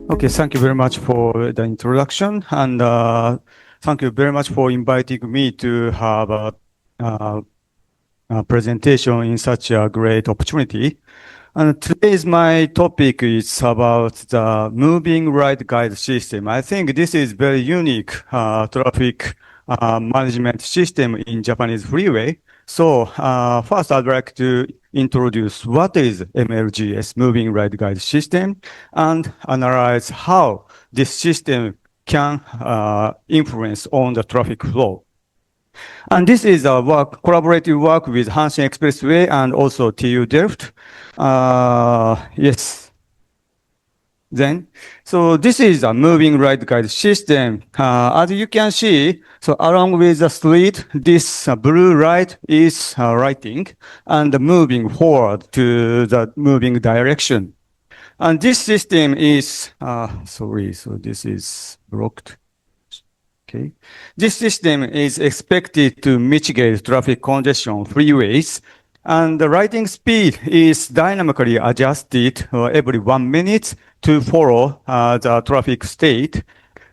Okay, thank you very much for the introduction, and thank you very much for inviting me to have a presentation in such a great opportunity. And today's my topic is about the moving right guide system. I think this is very unique traffic management system in Japanese freeway. So first I'd like to introduce what is MLGS, moving right guide system, and analyze how this system can influence on the traffic flow. And this is a collaborative work with Hanshin Expressway and also TU Delft. Yes. Then, so this is a moving right guide system. As you can see, so along with the street, this blue light is writing and moving forward to the moving direction. And this system is, sorry, so this is blocked. Okay. This system is expected to mitigate traffic congestion on freeways, and the writing speed is dynamically adjusted every 1 minute to follow the traffic state.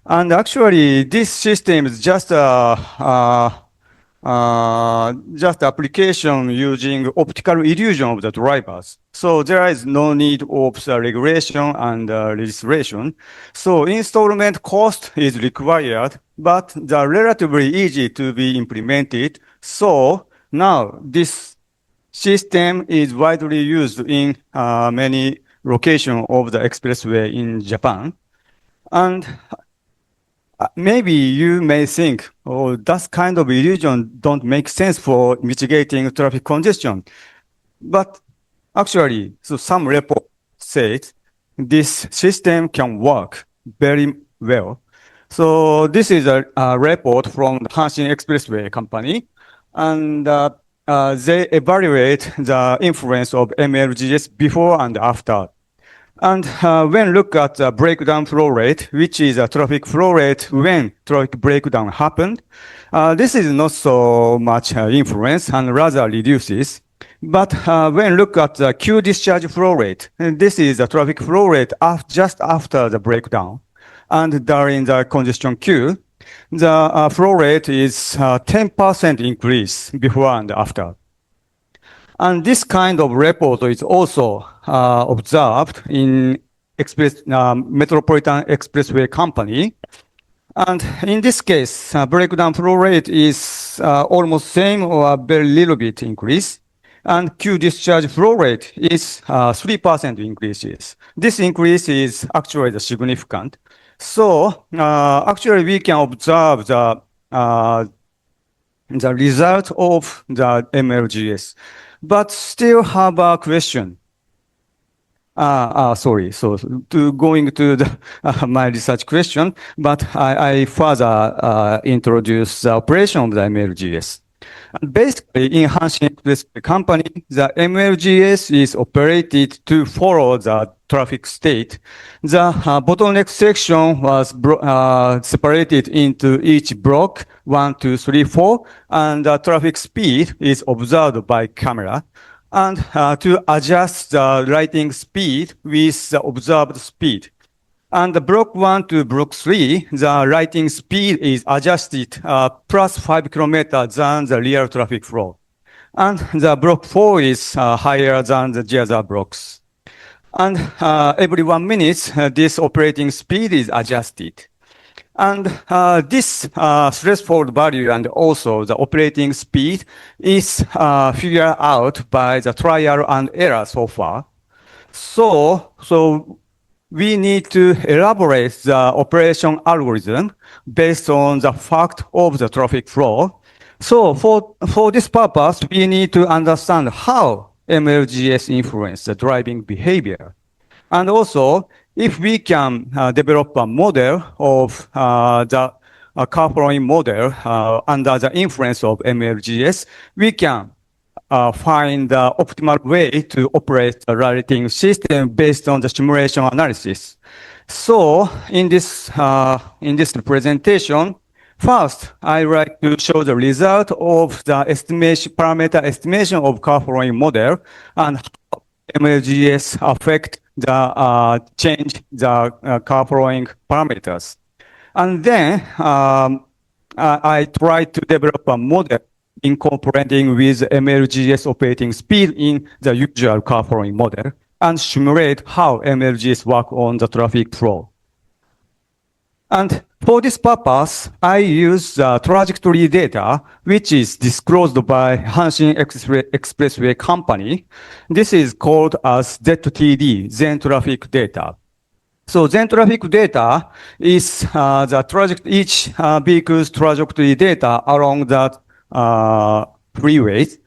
And actually, this system is just application using optical illusion of the drivers. So there is no need of the regulation and registration. So installment cost is required, but they're relatively easy to be implemented. So now this system is widely used in many locations of the expressway in Japan. And maybe you may think, oh, that kind of illusion don't make sense for mitigating traffic congestion. But actually, so some report says this system can work very well. So this is a report from the Hanshin Expressway company, and they evaluate the influence of MLGS before and after. And when look at the breakdown flow rate, which is a traffic flow rate when traffic breakdown happened, this is not so much influence and rather reduces. But when look at the queue discharge flow rate, this is the traffic flow rate just after the breakdown. And during the congestion queue, the flow rate is 10% increase before and after. And this kind of report is also observed in Metropolitan Expressway Company. And in this case, breakdown flow rate is almost same or a very little bit increase. And queue discharge flow rate is 3% increases. This increase is actually significant. So actually we can observe the result of the MLGS. But still have a question. Sorry. So going to the, my research question, but I further introduce the operation of the MLGS. And basically, in Hanshin Expressway Company, the MLGS is operated to follow the traffic state. The bottleneck section was separated into each block, 1, 2, 3, 4, and the traffic speed is observed by camera. And to adjust the writing speed with the observed speed. And the block 1 to block 3, the writing speed is adjusted plus 5 kilometers than the real traffic flow. And the block 4 is higher than the other blocks. And every 1 minute, this operating speed is adjusted. And this threshold value and also the operating speed is figured out by the trial and error so far. So we need to elaborate the operation algorithm based on the fact of the traffic flow. So for this purpose, we need to understand how MLGS influence the driving behavior. And also, if we can develop a model of the car following model under the influence of MLGS, we can find the optimal way to operate the routing system based on the simulation analysis. So in this presentation, first, I like to show the result of the parameter estimation of car following model and how MLGS affect change the car following parameters. And then I tried to develop a model incorporating with MLGS operating speed in the usual car following model and simulate how MLGS work on the traffic flow. And for this purpose, I use the trajectory data, which is disclosed by Hanshin Expressway Company. This is called as ZTD, Zen Traffic Data. So Zen traffic data is each vehicle's trajectory data along the freeways.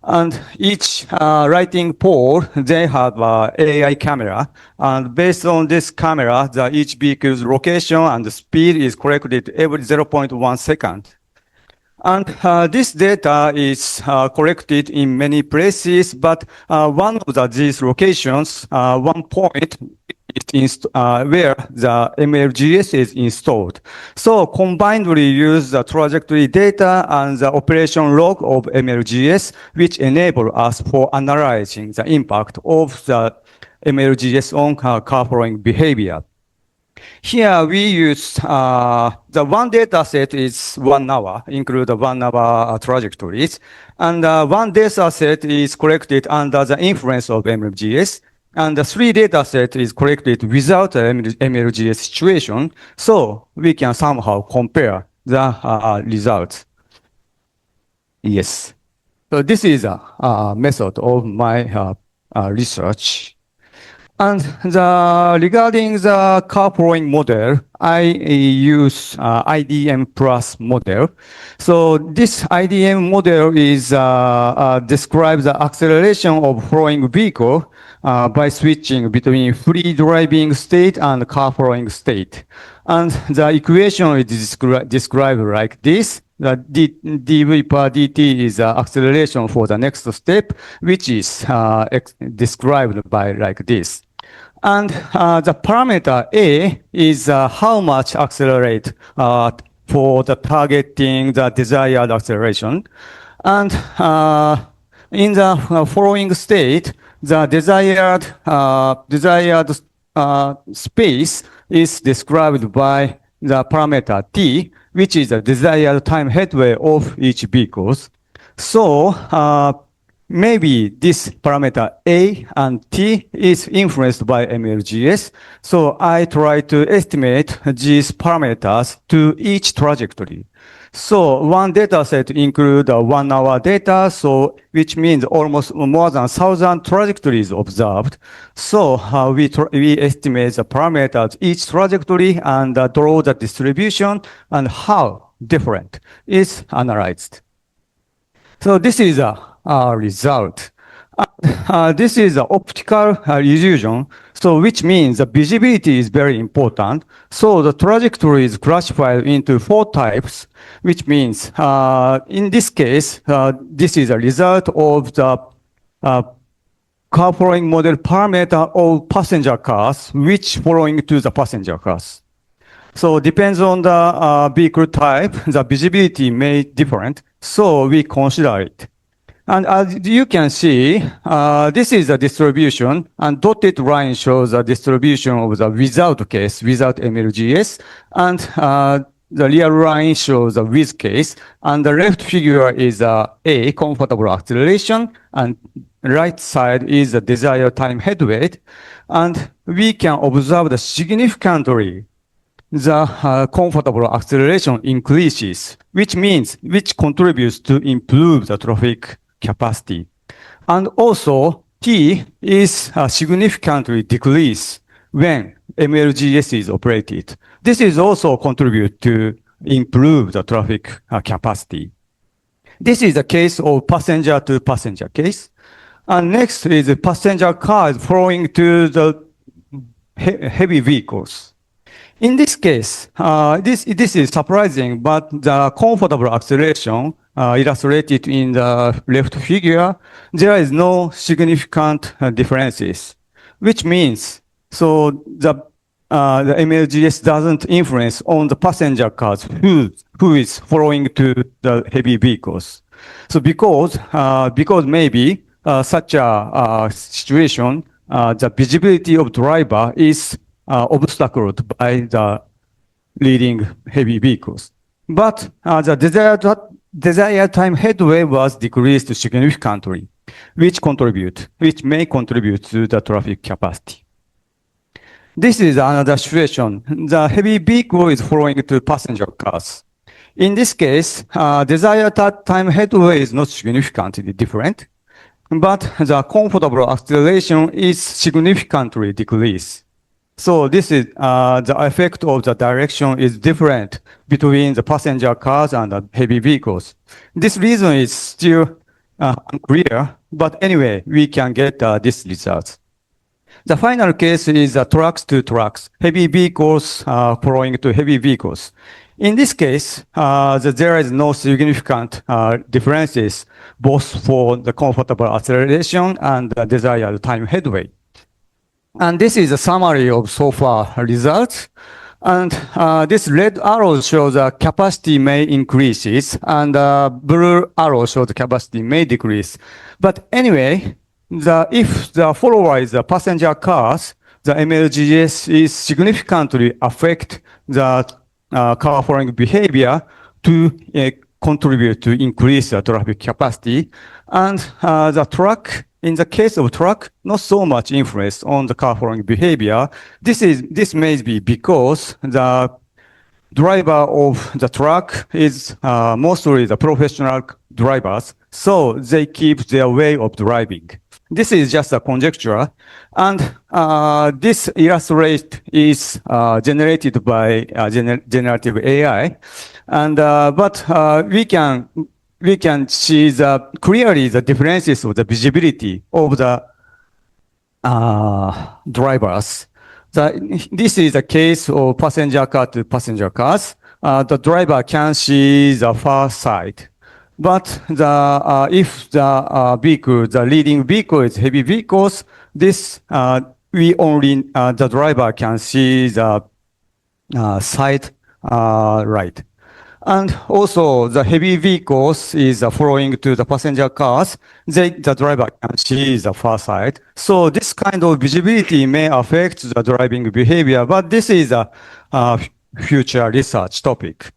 And each lighting pole, they have an AI camera. And based on this camera, each vehicle's location and the speed is collected every 0.1 second. And this data is collected in many places, but one of these locations, one point is where the MLGS is installed. So combined, we use the trajectory data and the operation log of MLGS, which enable us for analyzing the impact of the MLGS on car following behavior. Here we use the one data set is 1 hour, include the 1 hour trajectories. And one data set is collected under the influence of MLGS. And the 3 data set is collected without MLGS situation. So we can somehow compare the results. Yes. So this is a method of my research. And regarding the car following model, I use IDM plus model. So this IDM model is describes the acceleration of following vehicle by switching between free driving state and car following state. And the equation is described like this. The dv per dt is acceleration for the next step, which is described by like this. And the parameter A is how much accelerate for the targeting the desired acceleration. And in the following state, the desired space is described by the parameter T, which is the desired time headway of each vehicles. So maybe this parameter A and T is influenced by MLGS. So I try to estimate these parameters to each trajectory. So one data set includes 1 hour data, so which means almost more than 1,000 trajectories observed. So we estimate the parameters each trajectory and draw the distribution and how different is analyzed. So this is a result. This is an optical illusion, so which means the visibility is very important. So the trajectory is classified into 4 types, which means in this case, this is a result of the car following model parameter of passenger cars, which following to the passenger cars. So depends on the vehicle type, the visibility may different. So we consider it. And as you can see, this is a distribution, and dotted line shows a distribution of the without case, without MLGS, and the real line shows a with case, and the left figure is A, comfortable acceleration, and right side is the desired time headway, and we can observe the significantly the comfortable acceleration increases, which contributes to improve the traffic capacity. And also, T is significantly decreased when MLGS is operated. This is also contribute to improve the traffic capacity. This is the case of passenger to passenger case. And next is passenger cars flowing to the heavy vehicles. In this case, this is surprising, but the comfortable acceleration illustrated in the left figure, there is no significant differences, which means so the MLGS doesn't influence on the passenger cars who is following to the heavy vehicles. So because maybe such a situation, the visibility of driver is obstacled by the leading heavy vehicles. But the desired time headway was decreased significantly, which may contribute to the traffic capacity. This is another situation. The heavy vehicle is following to passenger cars. In this case, desired time headway is not significantly different, but the comfortable acceleration is significantly decreased. So this is the effect of the direction is different between the passenger cars and the heavy vehicles. This reason is still unclear, but anyway, we can get this result. The final case is trucks to trucks, heavy vehicles following to heavy vehicles. In this case, there is no significant differences both for the comfortable acceleration and the desired time headway. And this is a summary of so far results. And this red arrow shows the capacity may increases, and blue arrow shows the capacity may decrease. But anyway, if the follower is the passenger cars, the MLGS is significantly affect the car following behavior to contribute to increase the traffic capacity. And the truck, in the case of truck, not so much influence on the car following behavior. This may be because the driver of the truck is mostly the professional drivers, so they keep their way of driving. This is just a conjecture, and this illustrate is generated by generative AI, and but we can see clearly the differences of the visibility of the drivers. This is a case of passenger car to passenger cars. The driver can see the far side. But if the vehicle, the leading vehicle is heavy vehicles, this the driver can see the side right. And also the heavy vehicles is following to the passenger cars. The driver can see the far side. So this kind of visibility may affect the driving behavior, but this is a future research topic.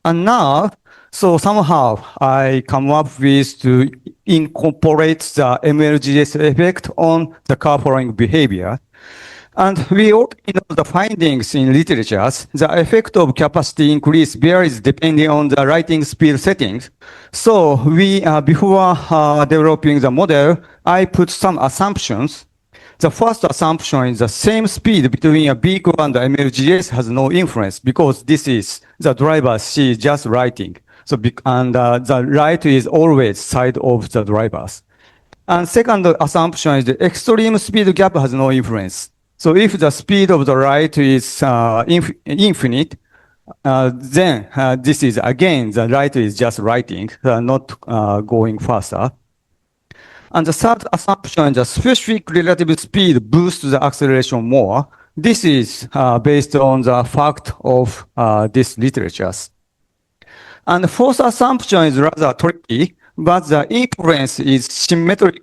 And now, so somehow I come up with to incorporate the MLGS effect on the car following behavior. And we already know the findings in literatures. The effect of capacity increase varies depending on the writing speed settings. So we, before developing the model, I put some assumptions. The first assumption is the same speed between a vehicle and the MLGS has no influence because this is the driver sees just writing. So, and the right is always side of the drivers. And second assumption is the extreme speed gap has no influence. So if the speed of the right is infinite, then this is again, the right is just writing, not going faster. And the third assumption is the specific relative speed boosts the acceleration more. This is based on the fact of these literatures. And the fourth assumption is rather tricky, but the influence is symmetric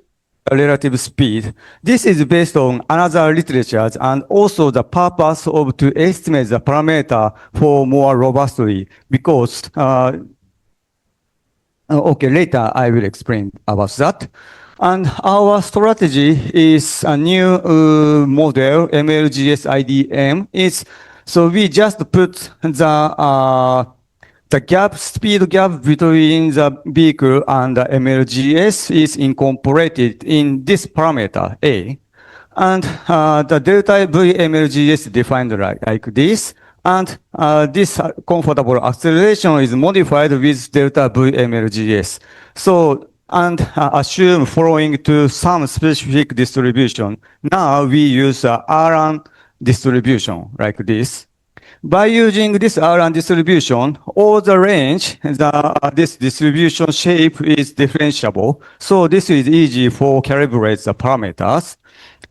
relative speed. This is based on another literature and also the purpose of to estimate the parameter for more robustly because, okay, later I will explain about that. And our strategy is a new model, MLGS IDM. So we just put the gap, speed gap between the vehicle and the MLGS is incorporated in this parameter A. And the delta V MLGS defined like this. And this comfortable acceleration is modified with delta V MLGS. So, and assume following to some specific distribution. Now we use Rn distribution like this. By using this Rn distribution, all the range, this distribution shape is differentiable. So this is easy for calibrate the parameters.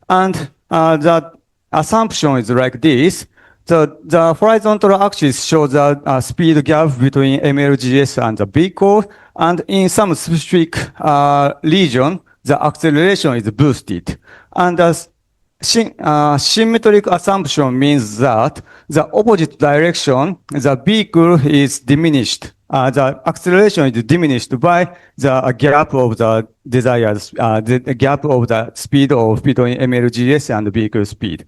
And the assumption is like this. The horizontal axis shows the speed gap between MLGS and the vehicle. And in some specific region, the acceleration is boosted. And the symmetric assumption means that the opposite direction, the vehicle is diminished. The acceleration is diminished by the gap of the desired, the gap of the speed of between MLGS and vehicle speed.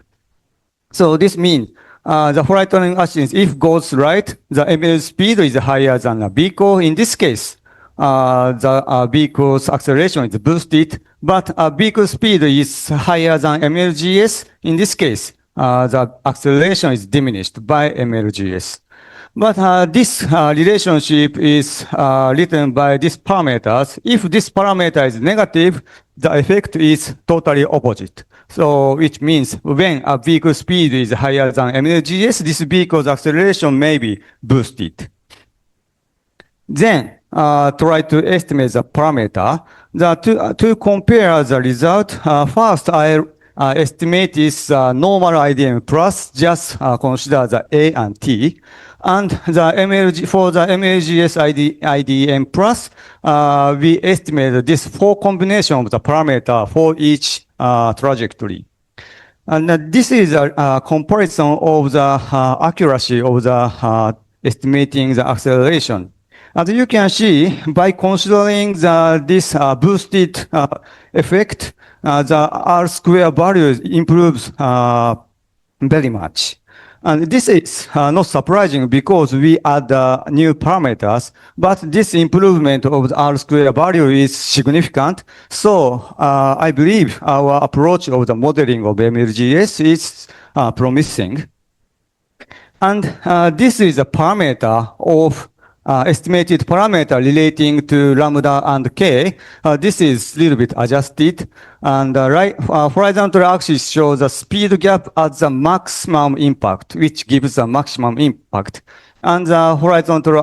So this means the flight-running actions, if goes right, the ML speed is higher than a vehicle. In this case, the vehicle's acceleration is boosted, but vehicle speed is higher than MLGS. In this case, the acceleration is diminished by MLGS. But this relationship is written by these parameters. If this parameter is negative, the effect is totally opposite. So which means when a vehicle speed is higher than MLGS, this vehicle's acceleration may be boosted. Then try to estimate the parameter. To compare the result, first I estimate this normal IDM plus, just consider the A and T. And for the MLGS IDM plus, we estimate this four combination of the parameter for each trajectory. And this is a comparison of the accuracy of the estimating the acceleration. As you can see, by considering this boosted effect, the R square value improves very much. And this is not surprising because we add new parameters, but this improvement of the R square value is significant. So I believe our approach of the modeling of MLGS is promising. And this is a parameter of estimated parameter relating to lambda and k. This is a little bit adjusted. And horizontal axis shows the speed gap at the maximum impact, which gives the maximum impact. And the horizontal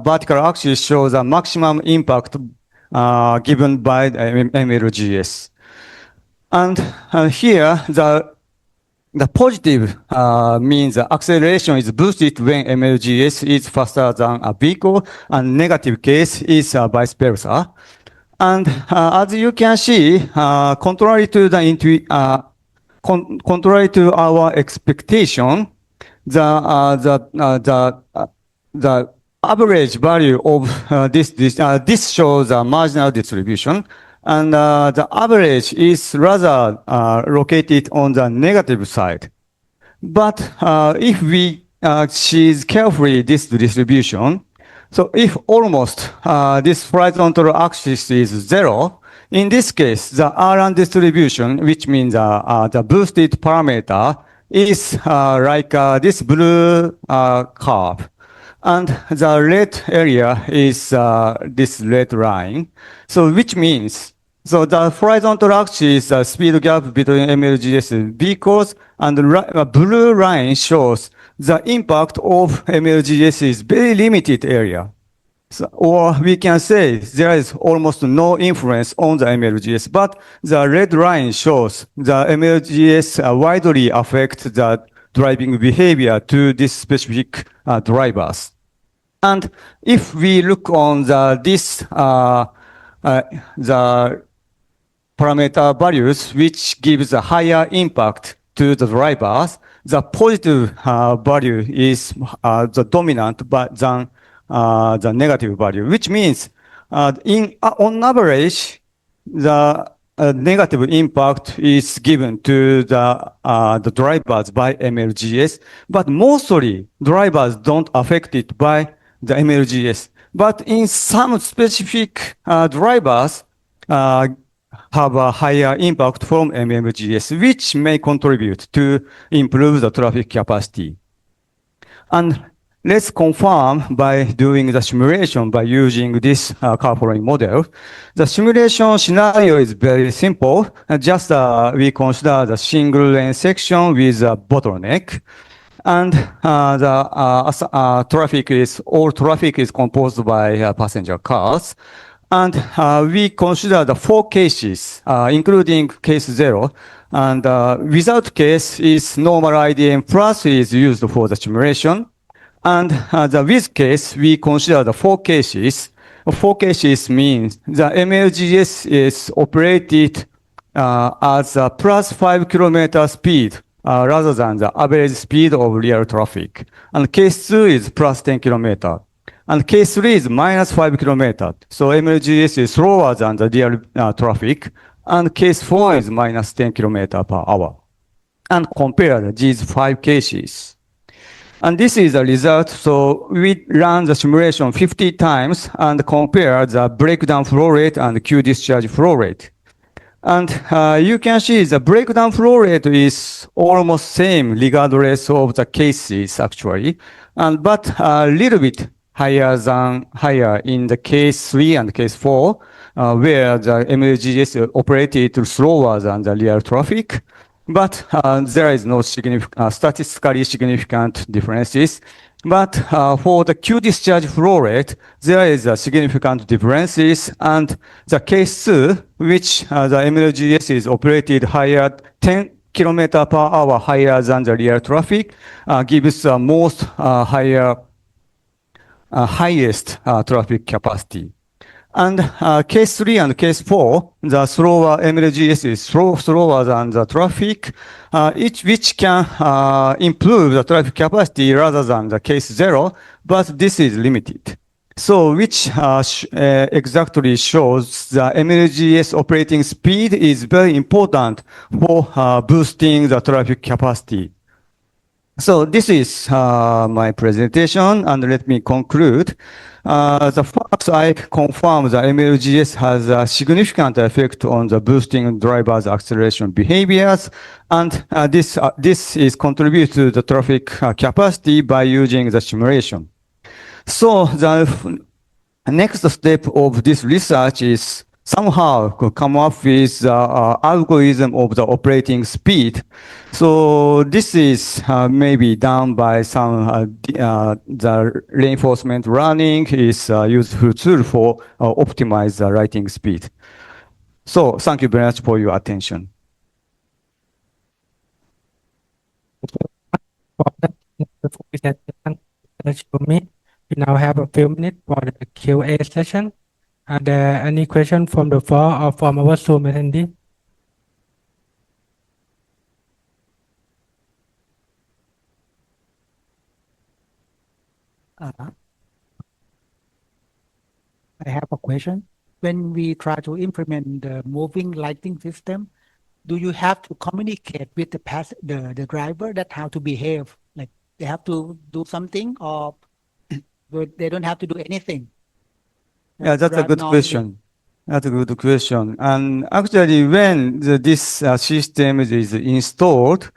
vertical axis shows the maximum impact given by the MLGS. And here, the positive means the acceleration is boosted when MLGS is faster than a vehicle, and negative case is vice versa. And as you can see, contrary to our expectation, the average value of this shows a marginal distribution. And the average is rather located on the negative side. But if we choose carefully this distribution, so if almost this horizontal axis is zero, in this case, the Rn distribution, which means the boosted parameter, is like this blue curve. And the red area is this red line. So which means, so the horizontal axis, the speed gap between MLGS vehicles, and the blue line shows the impact of MLGS is very limited area. So, or we can say there is almost no influence on the MLGS, but the red line shows the MLGS widely affects the driving behavior to this specific drivers. And if we look on the parameter values, which gives a higher impact to the drivers, the positive value is the dominant than the negative value, which means on average, the negative impact is given to the drivers by MLGS, but mostly drivers don't affect it by the MLGS. But in some specific drivers have a higher impact from MLGS, which may contribute to improve the traffic capacity. And let's confirm by doing the simulation by using this carpooling model. The simulation scenario is very simple. Just we consider the single lane section with a bottleneck. And all traffic is composed by passenger cars. And we consider the four cases, including case 0. And without case is normal IDM plus is used for the simulation. And the with case, we consider the four cases. four cases means the MLGS is operated as a plus 5 km speed rather than the average speed of real traffic. And case 2 is plus 10 km. And case 3 is minus 5 km. So MLGS is slower than the real traffic. And case 4 is minus 10 km per hour. And compare these 5 cases. And this is the result. So we ran the simulation 50 times and compare the breakdown flow rate and Q discharge flow rate. And you can see the breakdown flow rate is almost same regardless of the cases actually, but a little bit higher in the case 3 and case 4, where the MLGS operated slower than the real traffic. But there is no statistically significant differences. But for the Q discharge flow rate, there is a significant differences. And the case 2, which the MLGS is operated higher, 10 km per hour higher than the real traffic, gives the most highest traffic capacity. And case 3 and case 4, the slower MLGS is slower than the traffic, which can improve the traffic capacity rather than the case 0, but this is limited. So which exactly shows the MLGS operating speed is very important for boosting the traffic capacity. So this is my presentation, and let me conclude. The first, I confirm the MLGS has a significant effect on the boosting drivers' acceleration behaviors, and this is contribute to the traffic capacity by using the simulation. So the next step of this research is somehow come up with the algorithm of the operating speed. So this is maybe done by some the reinforcement learning is a useful tool for optimize the writing speed. So thank you very much for your attention. For that presentation, Shiomi, we now have a few minutes for the Q&A session. Are there any questions from the floor or from our Zoom attendee? I have a question. When we try to implement the moving lighting system, do you have to communicate with the driver that how to behave? Like they have to do something, or they don't have to do anything? Yeah, that's a good question. That's a good question. And actually, when this system is installed,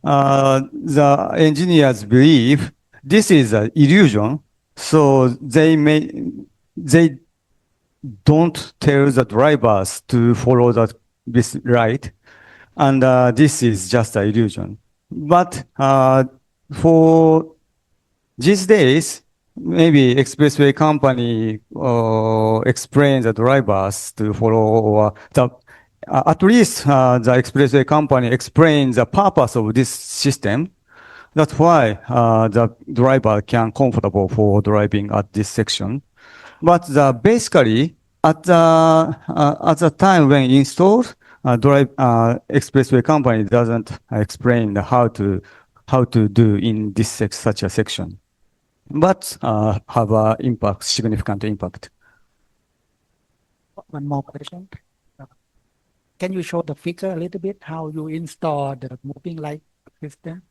the engineers believe this is an illusion. So they don't tell the drivers to follow this light, and this is just an illusion. But for these days, maybe expressway company explain the drivers to follow, or at least the expressway company explains the purpose of this system. That's why the driver can comfortable for driving at this section. But basically, at the time when installed, expressway company doesn't explain how to do in this such a section, but have a significant impact. One more question. Can you show the figure a little bit how you install the moving light system?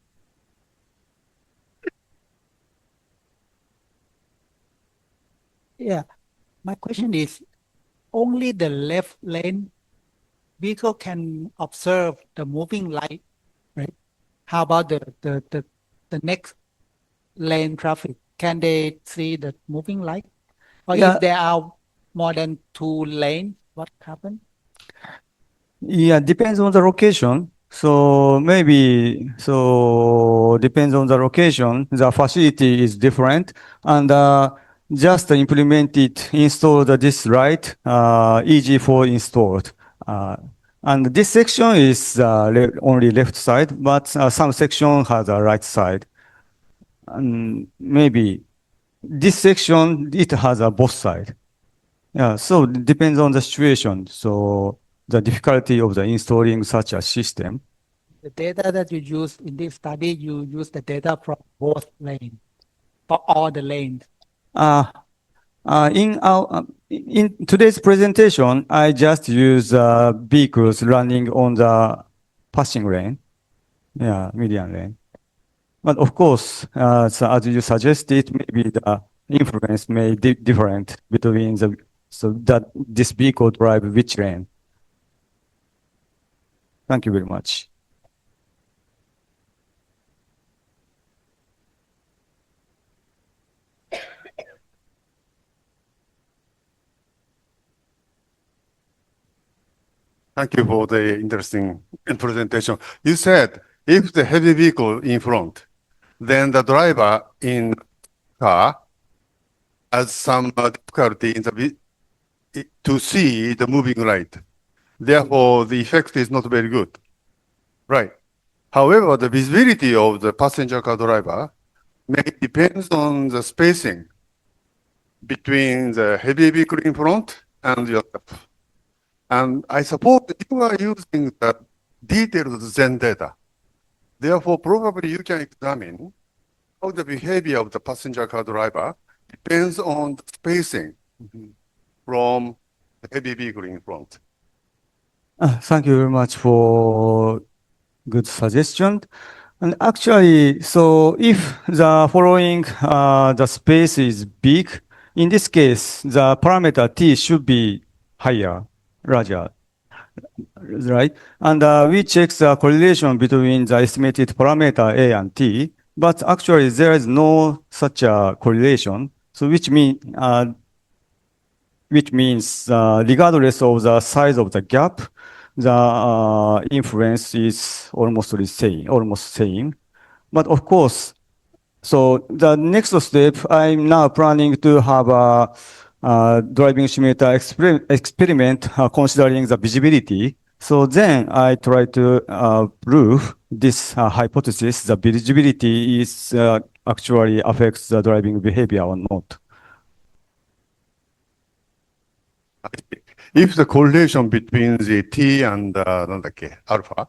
Yeah, my question is only the left lane vehicle can observe the moving light, right? How about the next lane traffic? Can they see the moving light? Or Yeah. if there are more than 2 lanes, what happens? Yeah, depends on the location. So depends on the location. The facility is different, and just install this light, easy for installed. And this section is only left side, but some section has a right side. And maybe this section, it has a both side. Yeah, so it depends on the situation. So the difficulty of the installing such a system. The data that you use in this study, you use the data from both lanes, for all the lanes. In today's presentation, I just use vehicles running on the passing lane, yeah, median lane. But of course, so as you suggested, maybe the influence may be different between so that this vehicle drive which lane. Thank you very much. Thank you for the interesting presentation. You said if the heavy vehicle in front, then the driver in car has some difficulty in to see the moving light. Therefore, the effect is not very good. Right. However, the visibility of the passenger car driver may depends on the spacing between the heavy vehicle in front and yourself. And I suppose that you are using the detailed Zen data. Therefore, probably you can examine how the behavior of the passenger car driver depends on the spacing from the heavy vehicle in front. Thank you very much for good suggestion. And actually, so if the following, the space is big, in this case, the parameter t should be higher, larger, right? And we check the correlation between the estimated parameter a and t, but actually there is no such a correlation. So which means regardless of the size of the gap, the influence is almost the same. But of course, so the next step, I'm now planning to have a driving simulator experiment considering the visibility. So then I try to prove this hypothesis, the visibility is actually affects the driving behavior or not. If the correlation between the t and alpha,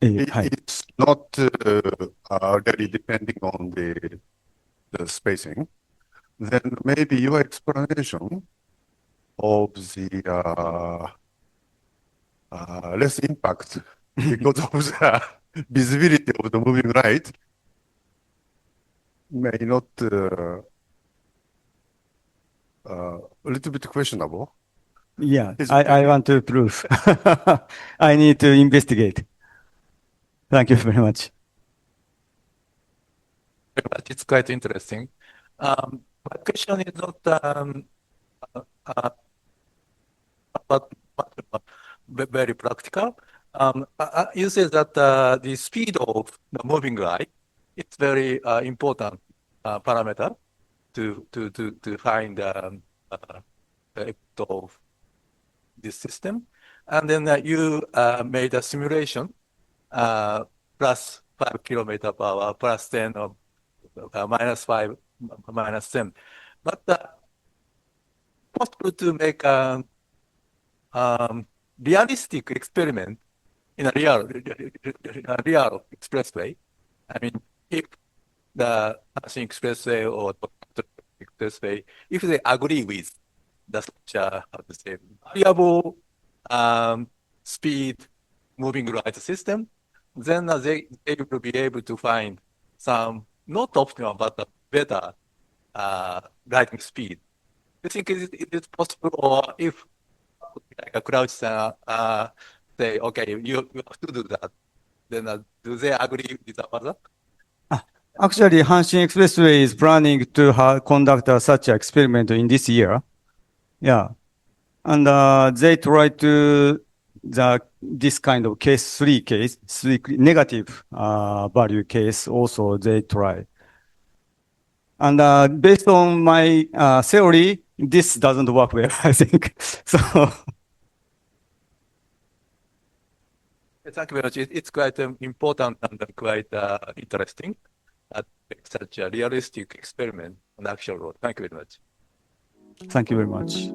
it's not really depending on the spacing, then maybe your explanation of the less impact because of the visibility of the moving light may not a little bit questionable. Yeah, I want to prove. I need to investigate. Thank you very much. It's quite interesting. My question is not very practical. You said that the speed of the moving light is very important parameter to find the effect of this system. And then you made a simulation plus 5 kilometer per hour, plus 10 or minus 5, minus 10. But possible to make a realistic experiment in a real expressway. I mean, if the Hanshin expressway or expressway, if they agree with the such how to say variable speed moving light system, then they will be able to find some not optimal but a better lighting speed. You think it is possible, or if like a crouch say, okay, you have to do that, then do they agree with the other? Actually, Hanshin Expressway is planning to conduct such an experiment in this year. Yeah. And they try to this kind of three negative value case also they try. And based on my theory, this doesn't work well, I think. So. Thank you very much. It's quite important and quite interesting. Such a realistic experiment on the actual road. Thank you very much. Thank you very much.